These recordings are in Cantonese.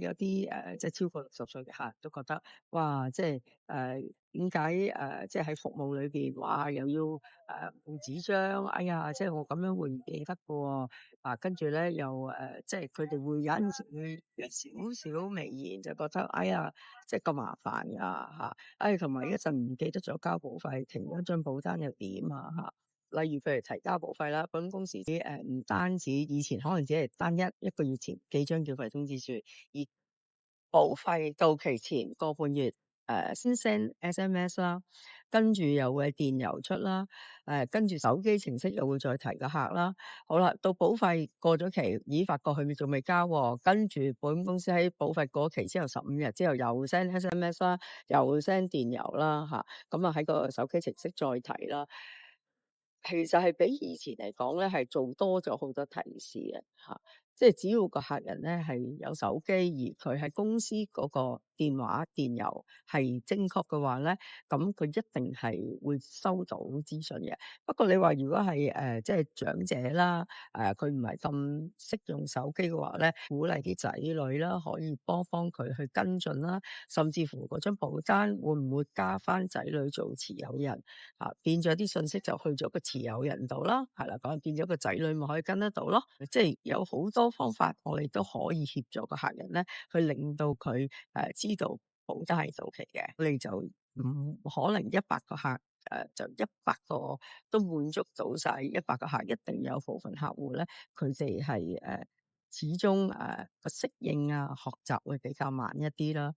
有啲即係超過60歲嘅客人都覺得，哇！即係點解即係喺服務裏邊，哇！又要換紙張，哎呀！即係我咁樣會唔記得嘅喎，跟住咧又即係佢哋會有陣時會有少少微言，就覺得哎呀，即係咁麻煩㗎嚇，同埋一陣唔記得咗交保費，停咗張保單又點啊嚇？例如譬如提交保費啦，保險公司唔單止以前可能只係單一個月前寄張繳費通知書，而保費到期前個半月先 send SMS 啦，跟住又會電郵出啦，跟住手機程式又會再提個客啦。好啦，到保費過咗期，咦發覺佢仲未交喎，跟住保險公司喺保費過期之後15日之後又 send SMS 啦，又 send 電郵啦嚇，咁啊喺個手機程式再提啦。其實係比以前嚟講咧，係做多咗好多提示嘅嚇，即係只要個客人咧係有手機，而佢喺公司嗰個電話電郵係正確嘅話咧，咁佢一定係會收到資訊嘅。不過你話如果係即係長者啦，佢唔係咁識用手機嘅話咧，鼓勵啲仔女啦，可以幫佢去跟進啦，甚至乎嗰張保單會唔會加翻仔女做持有人？變咗啲信息就去咗個持有人度啦，係啦，咁變咗個仔女咪可以跟得到咯。即係有好多方法，我哋都可以協助個客人咧，去令到佢知道保單係到期嘅。我哋就唔可能100個客就100個都滿足到晒100個客，一定有部分客戶咧，佢哋係始終個適應學習會比較慢一啲啦。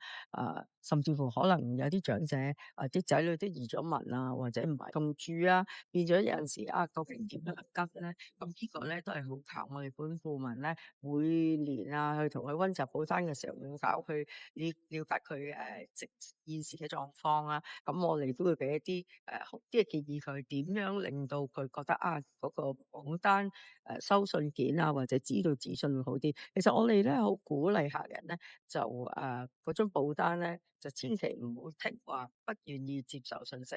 甚至乎可能有啲長者啲仔女都移咗民或者唔係咁住變咗有陣時究竟點樣急咧？咁呢個咧都係好靠我哋本顧問咧，每年去同佢溫習保單嘅時候，會搞佢了解佢現時嘅狀況咁我哋都會俾一啲好啲嘅建議佢點樣令到佢覺得嗰個保單收信件或者知道資訊會好啲。其實我哋咧好鼓勵客人咧，就嗰張保單咧，就千祈唔好剔話不願意接受信息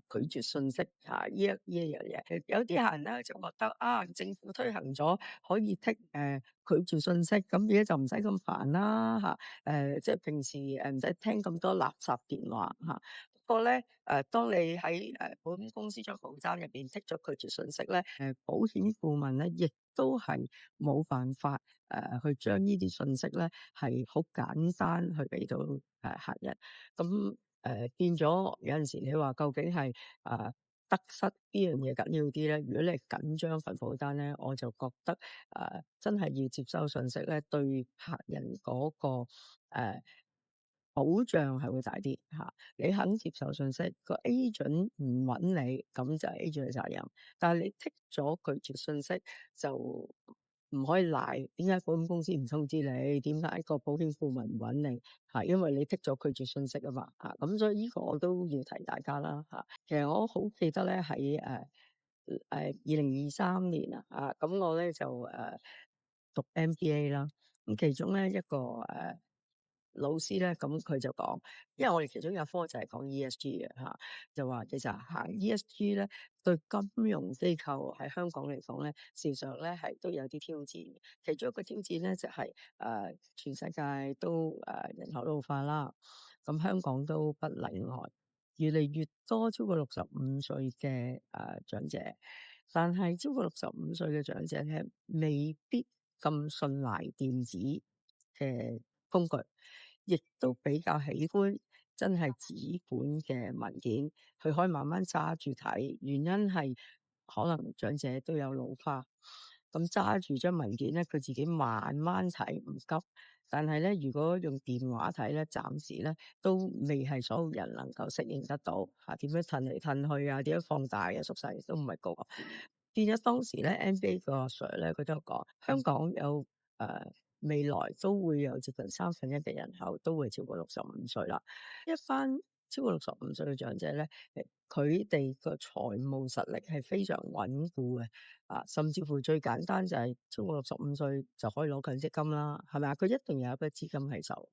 拒絕信息呢一樣嘢。有啲客人咧就覺得政府推行咗可以剔拒絕信息，咁而家就唔使咁煩啦即係平時唔使聽咁多垃圾電話不過咧，當你喺保險公司張保單入邊剔咗拒絕信息咧，保險顧問咧亦都係冇辦法去將呢啲信息咧係好簡單去俾到客人，咁變咗有陣時你話究竟係得失呢樣嘢緊要啲咧？如果你係緊張份保單咧，我就覺得真係要接收信息咧，對客人嗰個保障係會大啲你肯接受信息，個 agent 唔揾你，咁就係 agent 嘅責任。但係你剔咗拒絕信息，就唔可以賴。點解保險公司唔通知你？點解個保險顧問唔揾你？因為你剔咗拒絕信息啊嘛咁所以呢個我都要提大家啦其實我好記得咧喺2023年咁我咧就讀 MBA 啦。咁其中咧一個老師咧，咁佢就講，因為我哋其中有科就係講 ESG 嘅就話其實行 ESG 咧，對金融機構喺香港嚟講咧，事實上咧係都有啲挑戰嘅。其中一個挑戰咧就係全世界都人口老化啦，咁香港都不例外，越嚟越多超過65歲嘅長者，但係超過65歲嘅長者咧，未必咁信賴電子嘅工具。亦都比較喜歡真係紙本嘅文件，佢可以慢慢揸住睇。原因係可能長者都有老花，咁揸住張文件咧，佢自己慢慢睇唔急。但係咧，如果用電話睇咧，暫時咧都未係所有人能夠適應得到點樣褪嚟褪去點樣放大縮細都唔係個個。變咗當時咧，NBA 個阿 Sir 咧，佢都有講香港有未來都會有接近1/3嘅人口都會超過65歲啦。一班超過65歲嘅長者咧，佢哋個財務實力係非常穩固嘅甚至乎最簡單就係超過65歲就可以攞強積金啦，係咪啊？佢一定有一筆資金喺手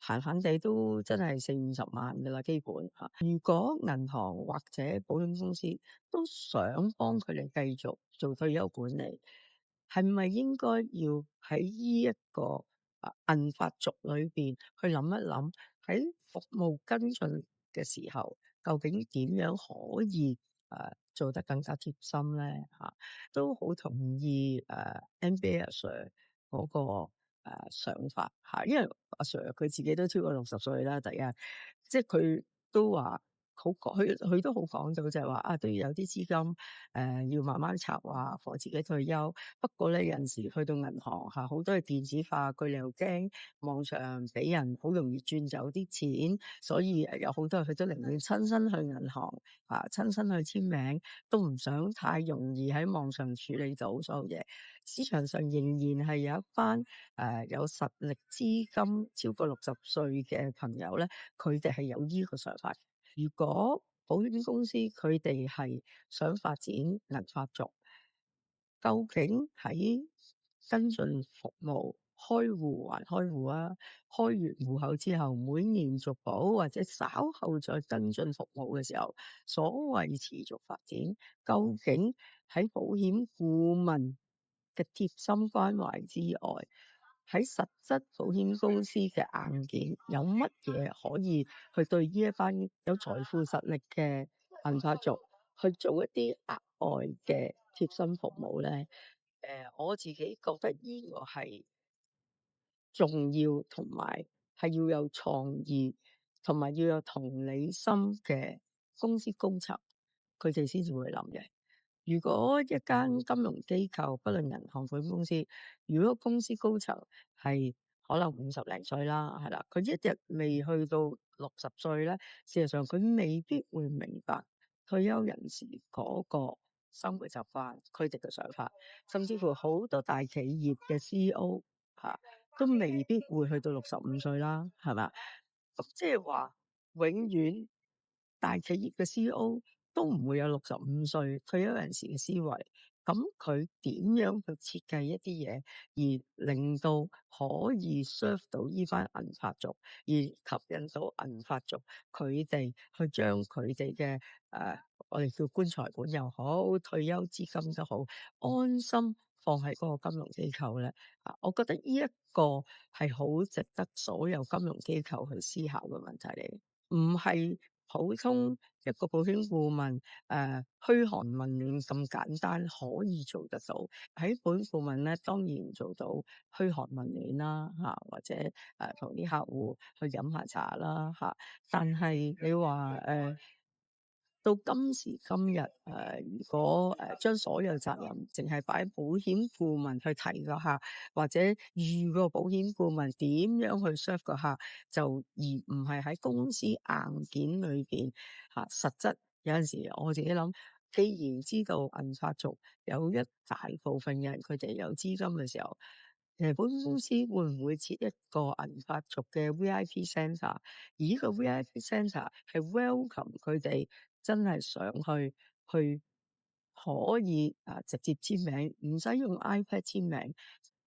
閒閒地都真係40-50萬㗎啦，基本如果銀行或者保險公司都想幫佢哋繼續做退休管理，係咪應該要喺呢一個銀髮族裏邊去諗一諗，喺服務跟進嘅時候，究竟點樣可以做得更加貼心咧嚇？都好同意NBA 阿 Sir 嗰個想法嚇，因為阿 Sir 佢自己都超過60歲啦，第一，即係佢都話好講，佢都好講到就係話都要有啲資金，要慢慢籌劃，防自己退休。不過咧，有陣時去到銀行嚇，好多係電子化，佢哋又驚網上俾人好容易轉走啲錢，所以有好多人佢都寧願親身去銀行親身去簽名，都唔想太容易喺網上處理到所有嘢。市場上仍然係有一班有實力資金超過60歲嘅朋友咧，佢哋係有呢個想法。如果保險公司佢哋係想發展銀髮族，究竟喺跟進服務開戶還開戶開完戶口之後，每年續保或者稍後再跟進服務嘅時候，所謂持續發展，究竟喺保險顧問嘅貼心關懷之外，喺實質保險公司嘅硬件有乜嘢可以去對呢一班有財富實力嘅銀髮族去做一啲額外嘅貼心服務咧？我自己覺得呢個係重要，同埋係要有創意，同埋要有同理心嘅公司高層，佢哋先至會諗嘅。如果一間金融機構，不論銀行、保險公司，如果公司高層係可能50零歲啦，係啦，佢一日未去到60歲咧，事實上佢未必會明白退休人士嗰個生活習慣，佢哋嘅想法，甚至乎好多大企業嘅 CEO 都未必會去到65歲啦，係嘛？咁即係話，永遠大企業嘅 CEO 都唔會有65歲退休人士嘅思維。咁佢點樣去設計一啲嘢，而令到可以 serve 到呢班銀髮族，而吸引到銀髮族佢哋去將佢哋嘅我哋叫棺材本又好，退休資金都好，安心放喺嗰個金融機構咧。我覺得呢一個係好值得所有金融機構去思考嘅問題嚟，唔係普通一個保險顧問噓寒問暖咁簡單可以做得到。喺保險顧問咧，當然做到噓寒問暖啦，或者同啲客戶去飲下茶啦，但係你話到今時今日，如果將所有責任淨係擺喺保險顧問去提個客，或者預個保險顧問點樣去 serve 個客，就而唔係喺公司硬件裏邊實質有陣時我自己諗，既然知道銀髮族有一大部分嘅人佢哋有資金嘅時候，保險公司會唔會設一個銀髮族嘅 VIP centre？而呢個 VIP centre 係 welcome 佢哋真係上去可以直接簽名，唔使用 iPad 簽名，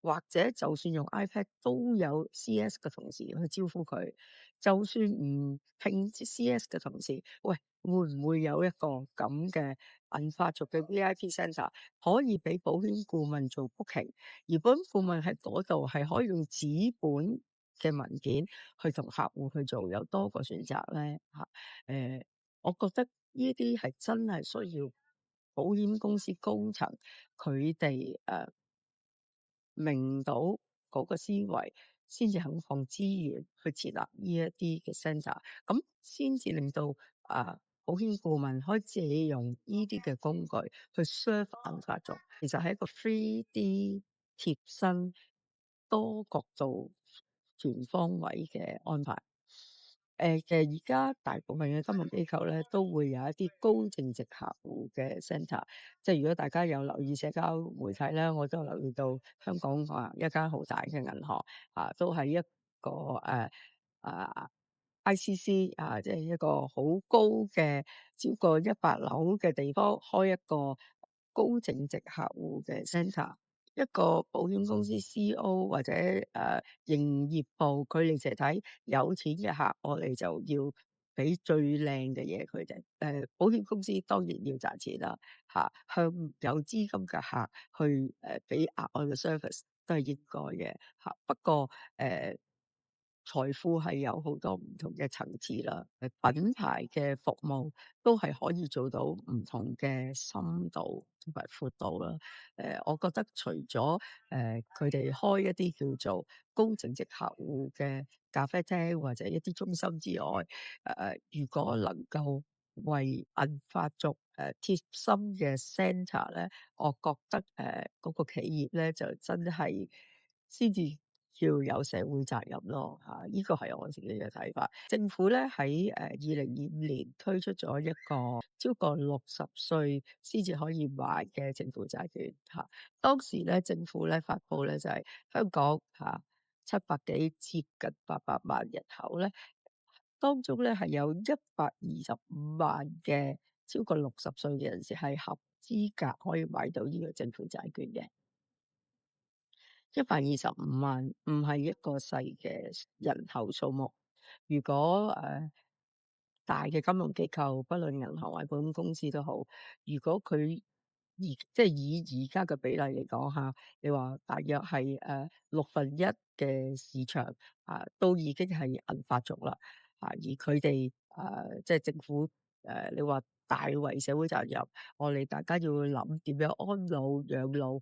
或者就算用 iPad 都有 CS 嘅同事去招呼佢。就算唔聘 CS 嘅同事，喂，會唔會有一個咁嘅銀髮族嘅 VIP centre 可以俾保險顧問做 booking，而保險顧問喺嗰度係可以用紙本嘅文件去同客戶去做，有多個選擇咧我覺得呢啲係真係需要保險公司高層佢哋明到嗰個思維，先至肯放資源去設立呢一啲嘅 centre，咁先至令到保險顧問可以借用呢啲嘅工具去 serve 銀髮族，其實係一個 3D 貼身多角度全方位嘅安排。其實而家大部分嘅金融機構咧，都會有一啲高淨值客戶嘅 centre，即係如果大家有留意社交媒體咧，我都有留意到香港一間好大嘅銀行都係一個ICC 即係一個好高嘅超過100樓嘅地方開一個高淨值客戶嘅 centre。一個保險公司 CEO 或者營業部，佢哋淨係睇有錢嘅客，我哋就要俾最靚嘅嘢佢哋。保險公司當然要賺錢啦，向有資金嘅客去俾額外嘅 service。都係應該嘅嚇。不過誒，財富係有好多唔同嘅層次啦，品牌嘅服務都係可以做到唔同嘅深度同埋闊度啦。我覺得除咗佢哋開一啲叫做高淨值客戶嘅咖啡廳或者一啲中心之外，如果能夠為銀髮族貼心嘅 centre 咧，我覺得嗰個企業咧就真係先至要有社會責任咯嚇，呢個係我自己嘅睇法。政府咧喺2025年推出咗一個超過60歲先至可以買嘅政府債券嚇。當時咧政府咧發布咧就係香港700幾接近800萬人口咧，當中咧係有125萬嘅超過60歲嘅人士係合資格可以買到呢個政府債券嘅。125萬唔係一個細嘅人口數目。如果大嘅金融機構，不論銀行或者保險公司都好，如果佢即係以而家嘅比例嚟講下，你話大約係1/6嘅市場都已經係銀髮族啦而佢哋即係政府你話大為社會責任，我哋大家要諗點樣安老養老，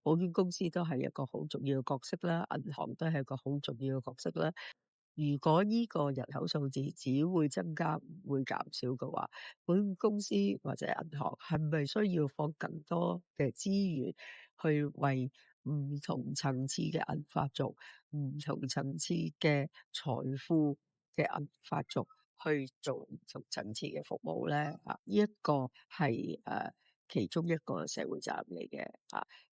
保險公司都係一個好重要嘅角色啦，銀行都係一個好重要嘅角色啦。如果呢個人口數字只會增加唔會減少嘅話，保險公司或者銀行係咪需要放更多嘅資源去為唔同層次嘅銀髮族、唔同層次嘅財富嘅銀髮族去做唔同層次嘅服務咧？呢一個係其中一個社會責任嚟嘅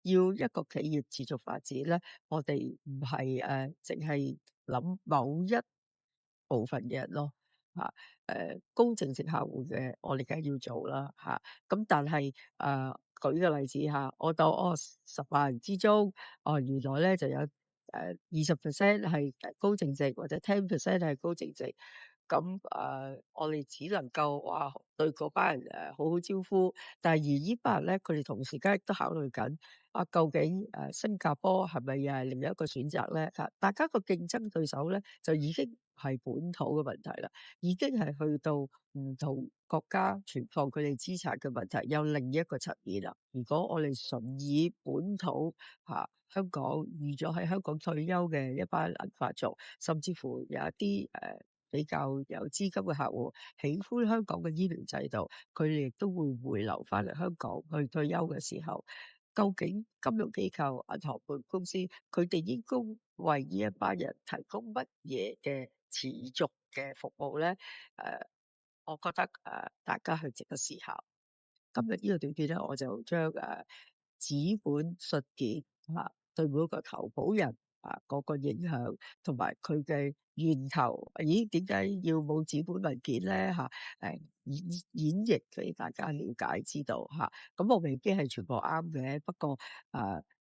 要一個企業持續發展咧，我哋唔係淨係諗某一部分嘅人咯高淨值客戶嘅我哋梗係要做啦咁但係舉個例子我當10萬人之中原來咧就有20% 係高淨值或者10% 係高淨值。咁我哋只能夠話對嗰班人好好招呼，但係而呢班人咧，佢哋同時間亦都考慮緊究竟新加坡係咪又係另一個選擇咧？大家個競爭對手咧就已經係本土嘅問題啦，已經係去到唔同國家存放佢哋資產嘅問題，有另一個層面啦。如果我哋純以本土香港預咗喺香港退休嘅一班銀髮族，甚至乎有一啲比較有資金嘅客戶喜歡香港嘅醫療制度，佢哋亦都會回流翻嚟香港去退休嘅時候，究竟金融機構、銀行、保險公司佢哋應該為呢一班人提供乜嘢嘅持續嘅服務咧？我覺得大家去值得思考。今日呢個短片咧，我就將紙本信件對每一個投保人嗰個影響同埋佢嘅源頭，咦點解要冇紙本文件咧演繹俾大家了解知道咁我未必係全部啱嘅，不過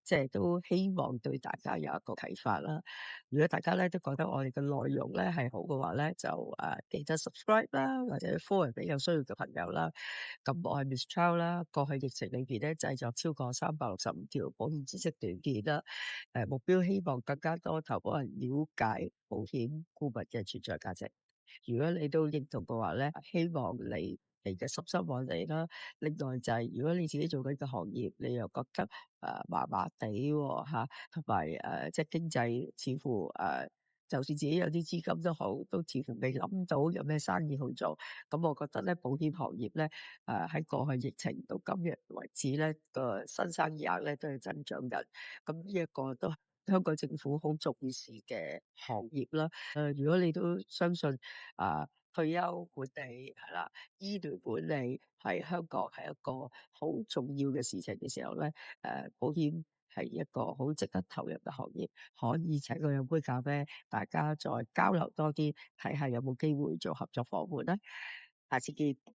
即係都希望對大家有一個啟發啦。如果大家咧都覺得我哋嘅內容咧係好嘅話咧，就記得 subscribe 啦，或者 forward 俾有需要嘅朋友啦。咁我係 Miss Chow 啦，過去疫情裏邊咧製作超過365條保險知識短片啦。目標希望更加多投保人了解保險顧問嘅存在價值。如果你都認同嘅話咧，希望你嘅心心往你啦。另外就係如果你自己做緊嘅行業，你又覺得麻麻地同埋即係經濟似乎就算自己有啲資金都好，都似乎未諗到有咩生意去做。咁我覺得咧，保險行業咧喺過去疫情到今日為止咧個新生意額咧都係增長緊。咁呢一個都係香港政府好重視嘅行業啦。如果你都相信退休管理係啦，醫療管理喺香港係一個好重要嘅事情嘅時候咧，保險係一個好值得投入嘅行業，可以請佢飲杯咖啡，大家再交流多啲，睇下有冇機會做合作夥伴啦。下次見。